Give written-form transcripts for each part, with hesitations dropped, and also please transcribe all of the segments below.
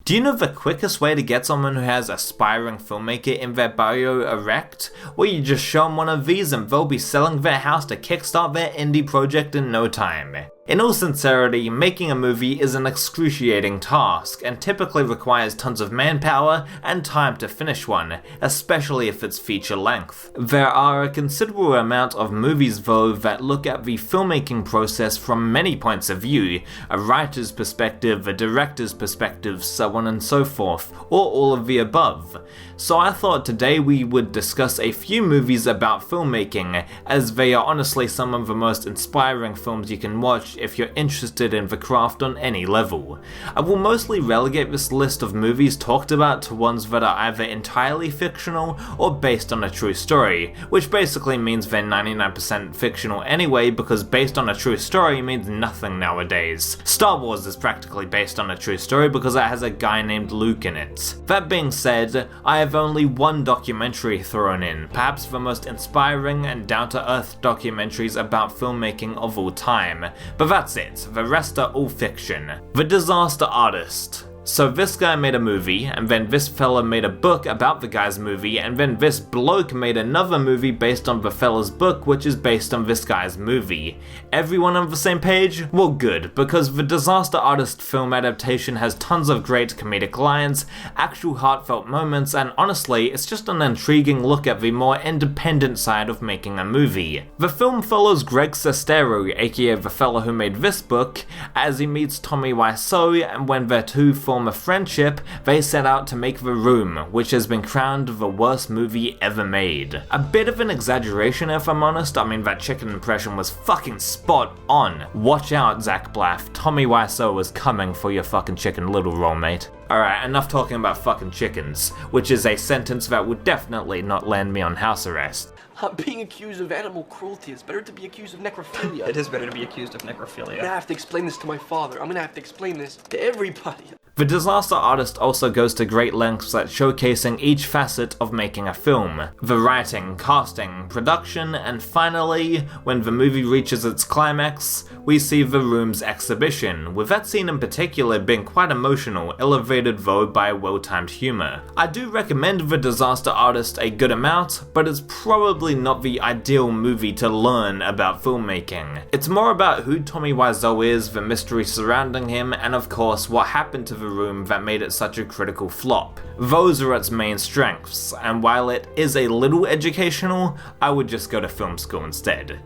Do you know the quickest way to get someone who has aspiring filmmaker in their bio erect? Well, you just show them one of these and they'll be selling their house to kickstart their indie project in no time. In all sincerity, making a movie is an excruciating task and typically requires tons of manpower and time to finish one, especially if it's feature length. There are a considerable amount of movies though that look at the filmmaking process from many points of view, a writer's perspective, a director's perspective, so on and so forth, or all of the above. So I thought today we would discuss a few movies about filmmaking, as they are honestly some of the most inspiring films you can watch if you're interested in the craft on any level. I will mostly relegate this list of movies talked about to ones that are either entirely fictional or based on a true story, which basically means they're 99% fictional anyway because based on a true story means nothing nowadays. Star Wars is practically based on a true story because it has a guy named Luke in it. That being said, I have only one documentary thrown in, perhaps the most inspiring and down-to-earth documentaries about filmmaking of all time, but that's it, the rest are all fiction. The Disaster Artist. So this guy made a movie, and then this fella made a book about the guy's movie, and then this bloke made another movie based on the fella's book, which is based on this guy's movie. Everyone on the same page? Well, good, because the Disaster Artist film adaptation has tons of great comedic lines, actual heartfelt moments, and honestly, it's just an intriguing look at the more independent side of making a movie. The film follows Greg Sestero, aka the fella who made this book, as he meets Tommy Wiseau, and when their two form a friendship, they set out to make The Room, which has been crowned the worst movie ever made. A bit of an exaggeration if I'm honest, I mean that chicken impression was fucking spot on. Watch out, Zach Blaff, Tommy Wiseau is coming for your fucking chicken little roll, mate. Alright, enough talking about fucking chickens, which is a sentence that would definitely not land me on house arrest. Being accused of animal cruelty is better to be accused of necrophilia. It is better to be accused of necrophilia. I'm gonna have to explain this to my father. I'm gonna have to explain this to everybody. The Disaster Artist also goes to great lengths at showcasing each facet of making a film. The writing, casting, production, and finally, when the movie reaches its climax, we see The Room's exhibition, with that scene in particular being quite emotional, elevated though by well-timed humour. I do recommend The Disaster Artist a good amount, but it's probably not the ideal movie to learn about filmmaking. It's more about who Tommy Wiseau is, the mystery surrounding him, and of course what happened to The Room that made it such a critical flop. Those are its main strengths, and while it is a little educational, I would just go to film school instead.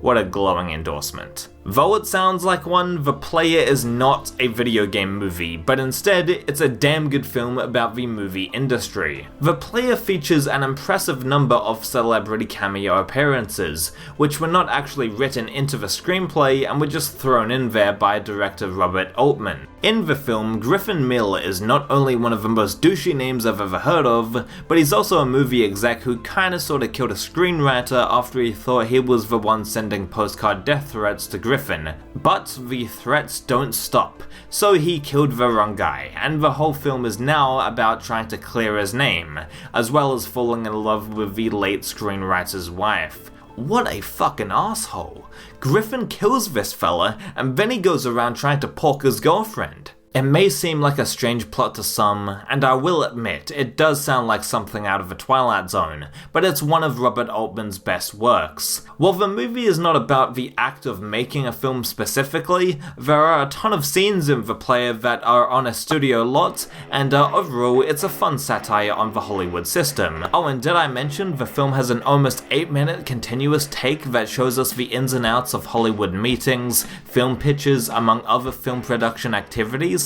What a glowing endorsement. Though it sounds like one, The Player is not a video game movie, but instead, it's a damn good film about the movie industry. The Player features an impressive number of celebrity cameo appearances, which were not actually written into the screenplay and were just thrown in there by director Robert Altman. In the film, Griffin Mill is not only one of the most douchey names I've ever heard of, but he's also a movie exec who kinda sorta killed a screenwriter after he thought he was the one sending postcard death threats to Griffin. But the threats don't stop, so he killed the wrong guy, and the whole film is now about trying to clear his name, as well as falling in love with the late screenwriter's wife. What a fucking asshole. Griffin kills this fella, and then he goes around trying to pork his girlfriend. It may seem like a strange plot to some, and I will admit, it does sound like something out of the Twilight Zone, but it's one of Robert Altman's best works. While the movie is not about the act of making a film specifically, there are a ton of scenes in The Player that are on a studio lot, and overall it's a fun satire on the Hollywood system. Oh, and did I mention the film has an almost 8-minute continuous take that shows us the ins and outs of Hollywood meetings, film pitches, among other film production activities?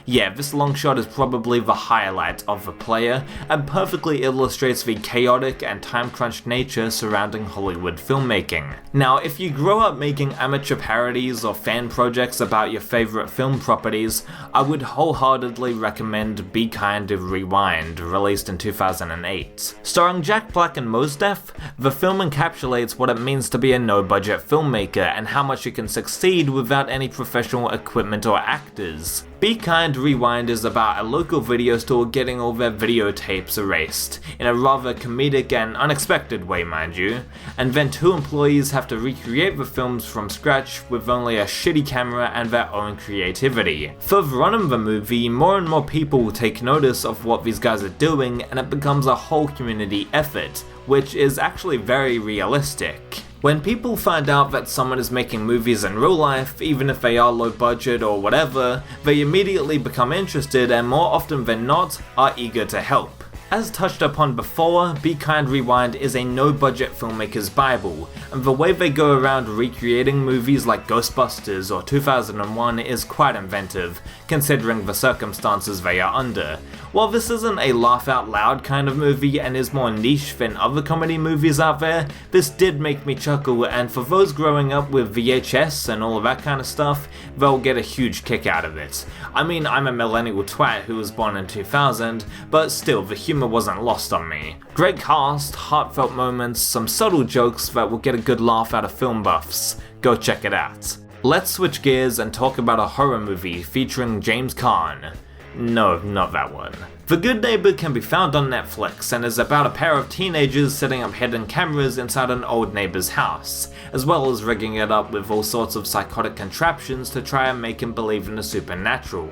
Yeah, this long shot is probably the highlight of The Player, and perfectly illustrates the chaotic and time-crunched nature surrounding Hollywood filmmaking. Now, if you grow up making amateur parodies or fan projects about your favourite film properties, I would wholeheartedly recommend Be Kind of Rewind, released in 2008. Starring Jack Black and Mos Def, the film encapsulates what it means to be a no-budget filmmaker and how much you can succeed without any professional equipment or actors. Be Kind Kind Rewind is about a local video store getting all their videotapes erased, in a rather comedic and unexpected way, mind you, and then two employees have to recreate the films from scratch with only a shitty camera and their own creativity. Further on in the movie, more and more people take notice of what these guys are doing, and it becomes a whole community effort, which is actually very realistic. When people find out that someone is making movies in real life, even if they are low budget or whatever, they immediately become interested and more often than not, are eager to help. As touched upon before, Be Kind Rewind is a no-budget filmmaker's bible, and the way they go around recreating movies like Ghostbusters or 2001 is quite inventive, considering the circumstances they are under. While this isn't a laugh-out-loud kind of movie and is more niche than other comedy movies out there, this did make me chuckle, and for those growing up with VHS and all of that kind of stuff, they'll get a huge kick out of it. I mean, I'm a millennial twat who was born in 2000, but still, the humor wasn't lost on me. Great cast, heartfelt moments, some subtle jokes that will get a good laugh out of film buffs. Go check it out. Let's switch gears and talk about a horror movie featuring James Caan. No, not that one. The Good Neighbor can be found on Netflix and is about a pair of teenagers setting up hidden cameras inside an old neighbor's house, as well as rigging it up with all sorts of psychotic contraptions to try and make him believe in the supernatural.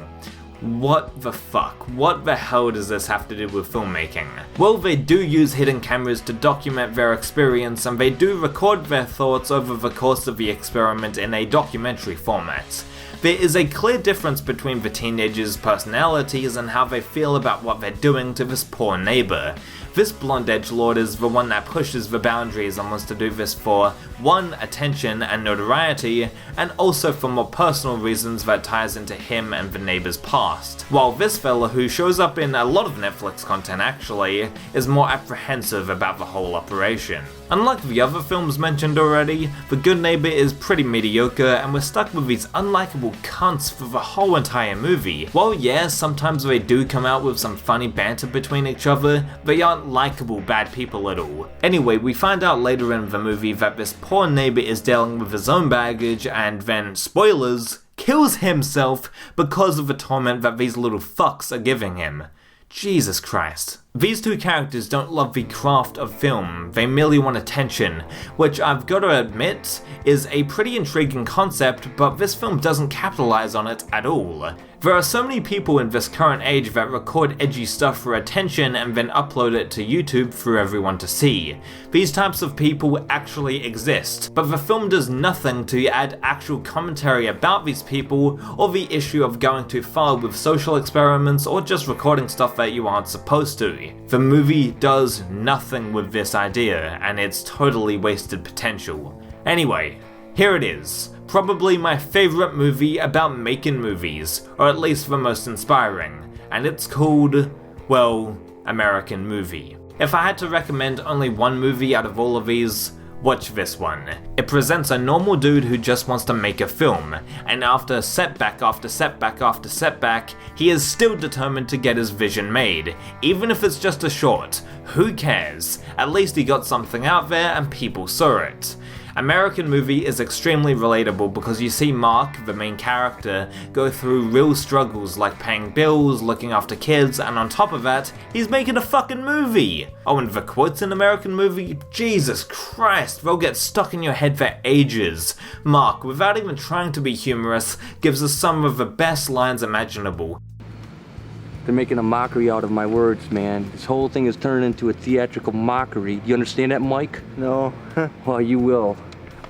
What the fuck? What the hell does this have to do with filmmaking? Well, they do use hidden cameras to document their experience, and they do record their thoughts over the course of the experiment in a documentary format. There is a clear difference between the teenagers' personalities and how they feel about what they're doing to this poor neighbor. This blonde edgelord is the one that pushes the boundaries and wants to do this for, one, attention and notoriety, and also for more personal reasons that ties into him and the neighbor's past. While this fella, who shows up in a lot of Netflix content actually, is more apprehensive about the whole operation. Unlike the other films mentioned already, The Good Neighbor is pretty mediocre, and we're stuck with these unlikable cunts for the whole entire movie. While yeah, sometimes they do come out with some funny banter between each other, they aren't likable bad people at all. Anyway, we find out later in the movie that this poor neighbor is dealing with his own baggage and then, spoilers, kills himself because of the torment that these little fucks are giving him. Jesus Christ. These two characters don't love the craft of film, they merely want attention, which I've got to admit is a pretty intriguing concept, but this film doesn't capitalize on it at all. There are so many people in this current age that record edgy stuff for attention and then upload it to YouTube for everyone to see. These types of people actually exist, but the film does nothing to add actual commentary about these people or the issue of going too far with social experiments or just recording stuff that you aren't supposed to. The movie does nothing with this idea, and it's totally wasted potential. Anyway, here it is. Probably my favorite movie about making movies, or at least the most inspiring, and it's called, well, American Movie. If I had to recommend only one movie out of all of these, watch this one. It presents a normal dude who just wants to make a film, and after setback after setback after setback, he is still determined to get his vision made, even if it's just a short. Who cares? At least he got something out there and people saw it. American Movie is extremely relatable because you see Mark, the main character, go through real struggles like paying bills, looking after kids, and on top of that, he's making a fucking movie! Oh, and the quotes in American Movie? Jesus Christ, they'll get stuck in your head for ages. Mark, without even trying to be humorous, gives us some of the best lines imaginable. They're making a mockery out of my words, man. This whole thing is turning into a theatrical mockery. You understand that, Mike? No. Well, you will.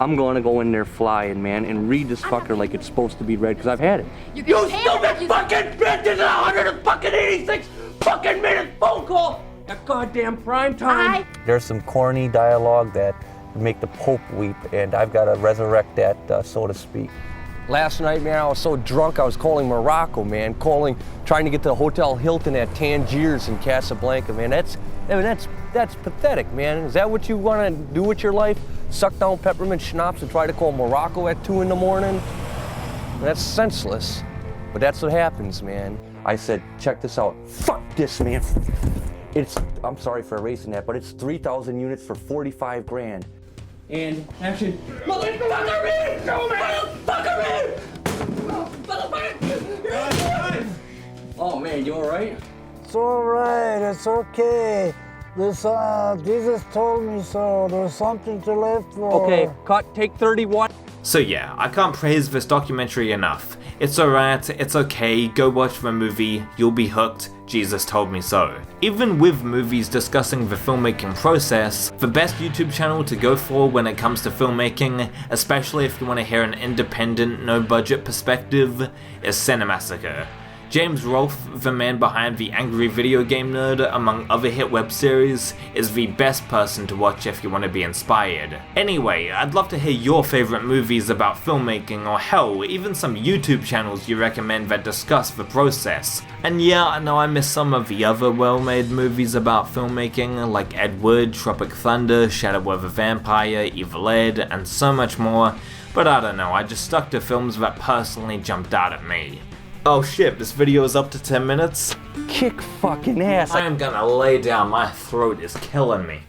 I'm gonna go in there flying, man, and read this fucker like it's supposed to be read, because I've had it. You stupid fucking bitch! This is 186 fucking minute phone call at goddamn prime time! There's some corny dialogue that would make the Pope weep, and I've got to resurrect that, so to speak. Last night, man, I was so drunk I was calling Morocco, man. Trying to get to the Hotel Hilton at Tangiers in Casablanca, man. That's pathetic, man. Is that what you want to do with your life? Suck down peppermint schnapps and try to call Morocco at 2 in the morning? That's senseless. But that's what happens, man. I said, check this out. Fuck this, man. I'm sorry for erasing that, but it's 3,000 units for 45 grand. And action. Motherfucker! Motherfucker! Oh man, you alright? It's alright, it's okay. This, Jesus told me so. There's something to live for. Okay, cut, take 31. So yeah, I can't praise this documentary enough. It's alright, it's okay, go watch the movie, you'll be hooked, Jesus told me so. Even with movies discussing the filmmaking process, the best YouTube channel to go for when it comes to filmmaking, especially if you want to hear an independent, no-budget perspective, is Cinemassacre. James Rolfe, the man behind The Angry Video Game Nerd, among other hit web series, is the best person to watch if you want to be inspired. Anyway, I'd love to hear your favourite movies about filmmaking, or hell, even some YouTube channels you recommend that discuss the process. And yeah, I know I missed some of the other well-made movies about filmmaking, like Ed Wood, Tropic Thunder, Shadow of a Vampire, Evil Ed, and so much more, but I don't know, I just stuck to films that personally jumped out at me. Oh shit, this video is up to 10 minutes? Kick fucking ass. I am gonna lay down, my throat is killing me.